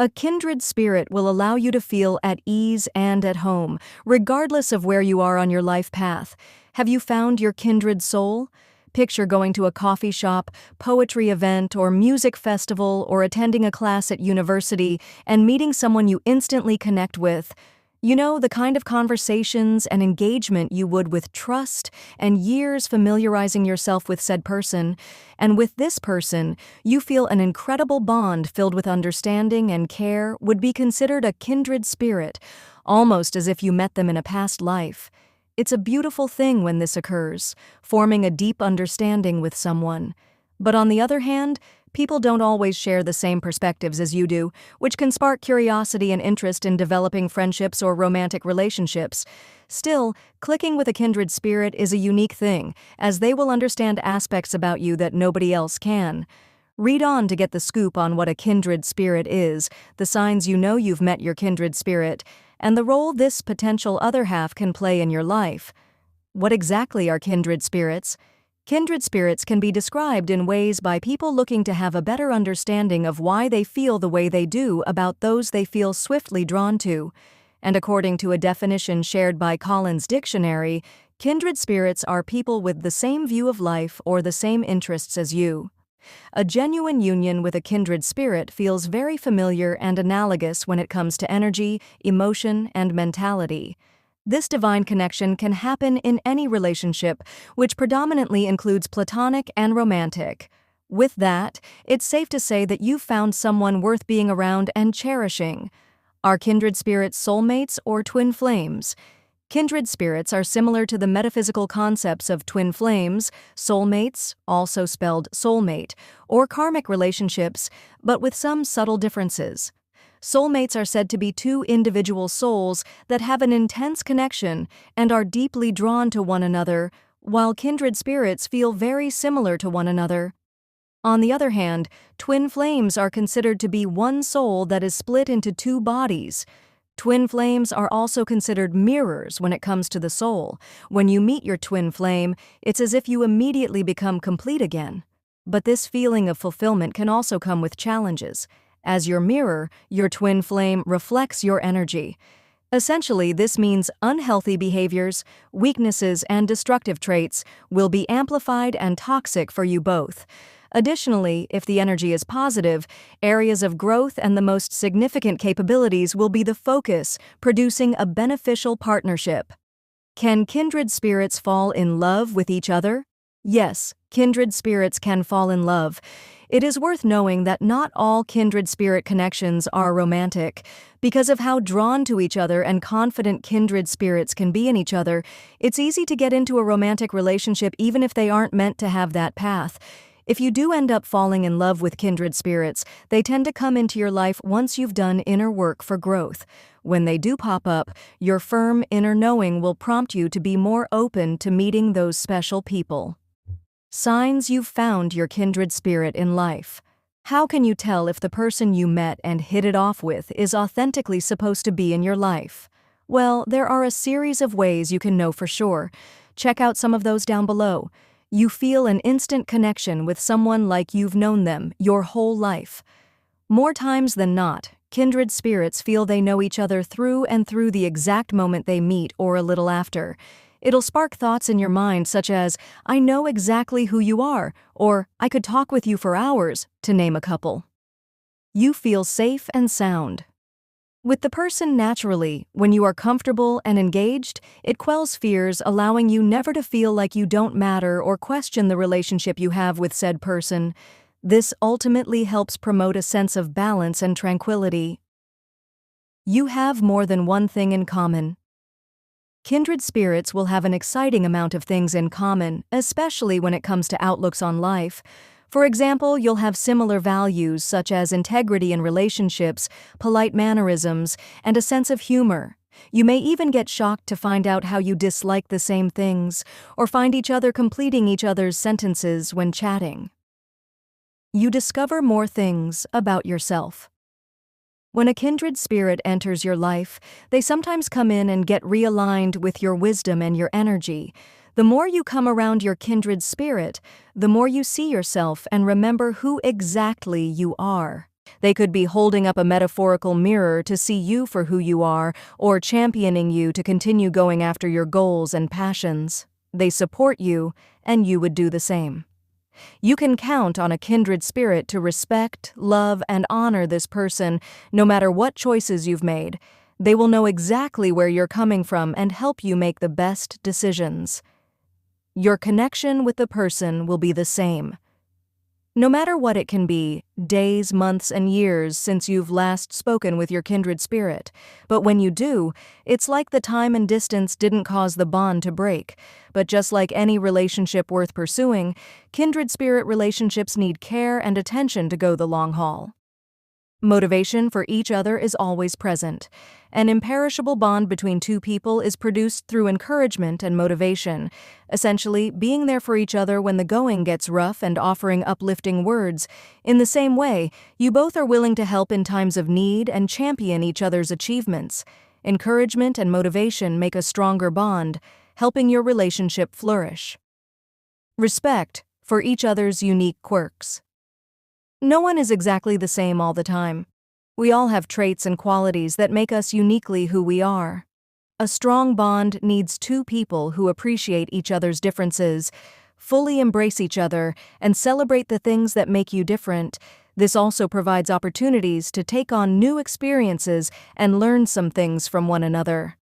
A kindred spirit will allow you to feel at ease and at home, regardless of where you are on your life path. Have you found your kindred soul? Picture going to a coffee shop, poetry event, or music festival, or attending a class at university and meeting someone you instantly connect with. You know, the kind of conversations and engagement you would with trust and years familiarizing yourself with said person. And with this person, you feel an incredible bond filled with understanding and care would be considered a kindred spirit, almost as if you met them in a past life. It's a beautiful thing when this occurs, forming a deep understanding with someone. But on the other hand, people don't always share the same perspectives as you do, which can spark curiosity and interest in developing friendships or romantic relationships. Still, clicking with a kindred spirit is a unique thing, as they will understand aspects about you that nobody else can. Read on to get the scoop on what a kindred spirit is, the signs you know you've met your kindred spirit, and the role this potential other half can play in your life. What exactly are kindred spirits? Kindred spirits can be described in ways by people looking to have a better understanding of why they feel the way they do about those they feel swiftly drawn to. And according to a definition shared by Collins Dictionary, kindred spirits are people with the same view of life or the same interests as you. A genuine union with a kindred spirit feels very familiar and analogous when it comes to energy, emotion, and mentality. This divine connection can happen in any relationship, which predominantly includes platonic and romantic. With that, it's safe to say that you've found someone worth being around and cherishing. Are kindred spirits soulmates or twin flames? Kindred spirits are similar to the metaphysical concepts of twin flames, soulmates, also spelled soulmate, or karmic relationships, but with some subtle differences. Soulmates are said to be two individual souls that have an intense connection and are deeply drawn to one another, while kindred spirits feel very similar to one another. On the other hand, twin flames are considered to be one soul that is split into two bodies. Twin flames are also considered mirrors when it comes to the soul. When you meet your twin flame, it's as if you immediately become complete again. But this feeling of fulfillment can also come with challenges. As your mirror, your twin flame reflects your energy. Essentially, this means unhealthy behaviors, weaknesses, and destructive traits will be amplified and toxic for you both. Additionally, if the energy is positive, areas of growth and the most significant capabilities will be the focus, producing a beneficial partnership. Can kindred spirits fall in love with each other? Yes, kindred spirits can fall in love. It is worth knowing that not all kindred spirit connections are romantic. Because of how drawn to each other and confident kindred spirits can be in each other, it's easy to get into a romantic relationship even if they aren't meant to have that path. If you do end up falling in love with kindred spirits, they tend to come into your life once you've done inner work for growth. When they do pop up, your firm inner knowing will prompt you to be more open to meeting those special people. Signs you've found your kindred spirit in life. How can you tell if the person you met and hit it off with is authentically supposed to be in your life? Well, there are a series of ways you can know for sure. Check out some of those down below. You feel an instant connection with someone like you've known them your whole life. More times than not, kindred spirits feel they know each other through and through the exact moment they meet or a little after. It'll spark thoughts in your mind such as, "I know exactly who you are," or "I could talk with you for hours," to name a couple. You feel safe and sound. With the person naturally, when you are comfortable and engaged, it quells fears, allowing you never to feel like you don't matter or question the relationship you have with said person. This ultimately helps promote a sense of balance and tranquility. You have more than one thing in common. Kindred spirits will have an exciting amount of things in common, especially when it comes to outlooks on life. For example, you'll have similar values such as integrity in relationships, polite mannerisms, and a sense of humor. You may even get shocked to find out how you dislike the same things, or find each other completing each other's sentences when chatting. You discover more things about yourself. When a kindred spirit enters your life, they sometimes come in and get realigned with your wisdom and your energy. The more you come around your kindred spirit, the more you see yourself and remember who exactly you are. They could be holding up a metaphorical mirror to see you for who you are, or championing you to continue going after your goals and passions. They support you, and you would do the same. You can count on a kindred spirit to respect, love, and honor this person no matter what choices you've made. They will know exactly where you're coming from and help you make the best decisions. Your connection with the person will be the same. No matter what it can be, days, months, and years since you've last spoken with your kindred spirit. But when you do, it's like the time and distance didn't cause the bond to break. But just like any relationship worth pursuing, kindred spirit relationships need care and attention to go the long haul. Motivation for each other is always present. An imperishable bond between two people is produced through encouragement and motivation, essentially being there for each other when the going gets rough and offering uplifting words. In the same way, you both are willing to help in times of need and champion each other's achievements. Encouragement and motivation make a stronger bond, helping your relationship flourish. Respect for each other's unique quirks. No one is exactly the same all the time. We all have traits and qualities that make us uniquely who we are. A strong bond needs two people who appreciate each other's differences, fully embrace each other, and celebrate the things that make you different. This also provides opportunities to take on new experiences and learn some things from one another.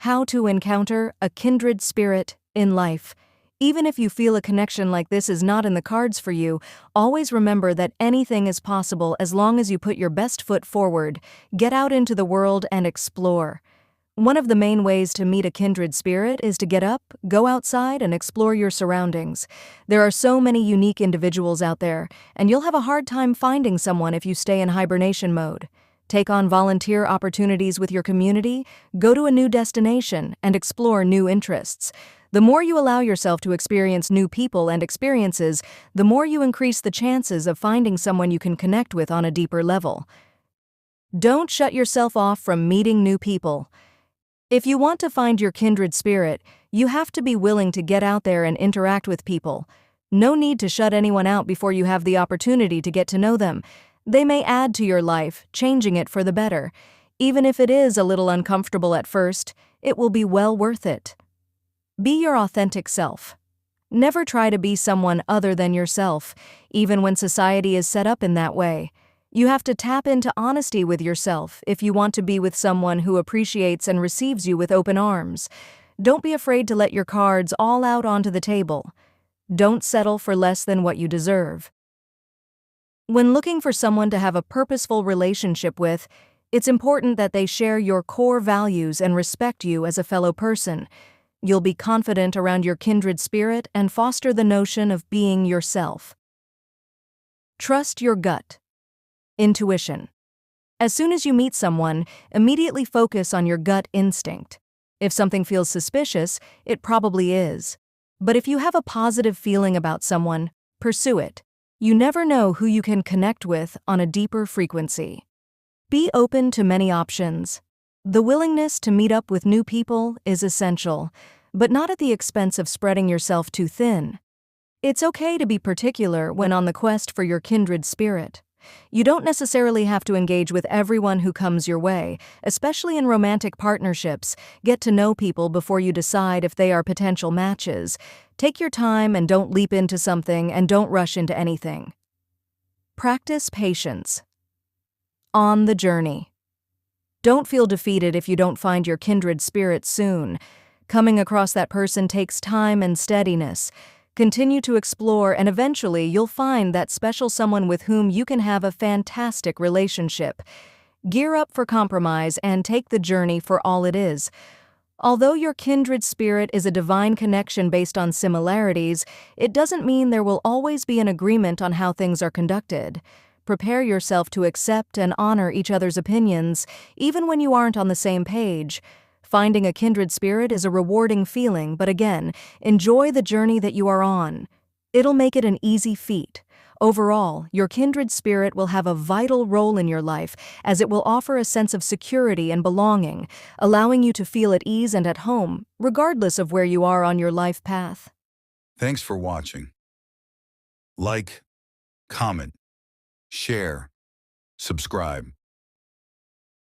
How to encounter a kindred spirit in life. Even if you feel a connection like this is not in the cards for you, always remember that anything is possible as long as you put your best foot forward. Get out into the world and explore. One of the main ways to meet a kindred spirit is to get up, go outside, and explore your surroundings. There are so many unique individuals out there, and you'll have a hard time finding someone if you stay in hibernation mode. Take on volunteer opportunities with your community, go to a new destination, and explore new interests. The more you allow yourself to experience new people and experiences, the more you increase the chances of finding someone you can connect with on a deeper level. Don't shut yourself off from meeting new people. If you want to find your kindred spirit, you have to be willing to get out there and interact with people. No need to shut anyone out before you have the opportunity to get to know them. They may add to your life, changing it for the better. Even if it is a little uncomfortable at first, it will be well worth it. Be your authentic self. Never try to be someone other than yourself, even when society is set up in that way. You have to tap into honesty with yourself if you want to be with someone who appreciates and receives you with open arms. Don't be afraid to let your cards all out onto the table. Don't settle for less than what you deserve. When looking for someone to have a purposeful relationship with, it's important that they share your core values and respect you as a fellow person. You'll be confident around your kindred spirit and foster the notion of being yourself. Trust your gut. Intuition. As soon as you meet someone, immediately focus on your gut instinct. If something feels suspicious, it probably is. But if you have a positive feeling about someone, pursue it. You never know who you can connect with on a deeper frequency. Be open to many options. The willingness to meet up with new people is essential, but not at the expense of spreading yourself too thin. It's okay to be particular when on the quest for your kindred spirit. You don't necessarily have to engage with everyone who comes your way, especially in romantic partnerships. Get to know people before you decide if they are potential matches. Take your time and don't leap into something, and don't rush into anything. Practice patience. On the journey. Don't feel defeated if you don't find your kindred spirit soon. Coming across that person takes time and steadiness. Continue to explore, and eventually you'll find that special someone with whom you can have a fantastic relationship. Gear up for compromise and take the journey for all it is. Although your kindred spirit is a divine connection based on similarities, it doesn't mean there will always be an agreement on how things are conducted. Prepare yourself to accept and honor each other's opinions, even when you aren't on the same page. Finding a kindred spirit is a rewarding feeling, but again, enjoy the journey that you are on. It'll make it an easy feat. Overall, your kindred spirit will have a vital role in your life, as it will offer a sense of security and belonging, allowing you to feel at ease and at home, regardless of where you are on your life path. Thanks for watching. Like, comment, share, Subscribe.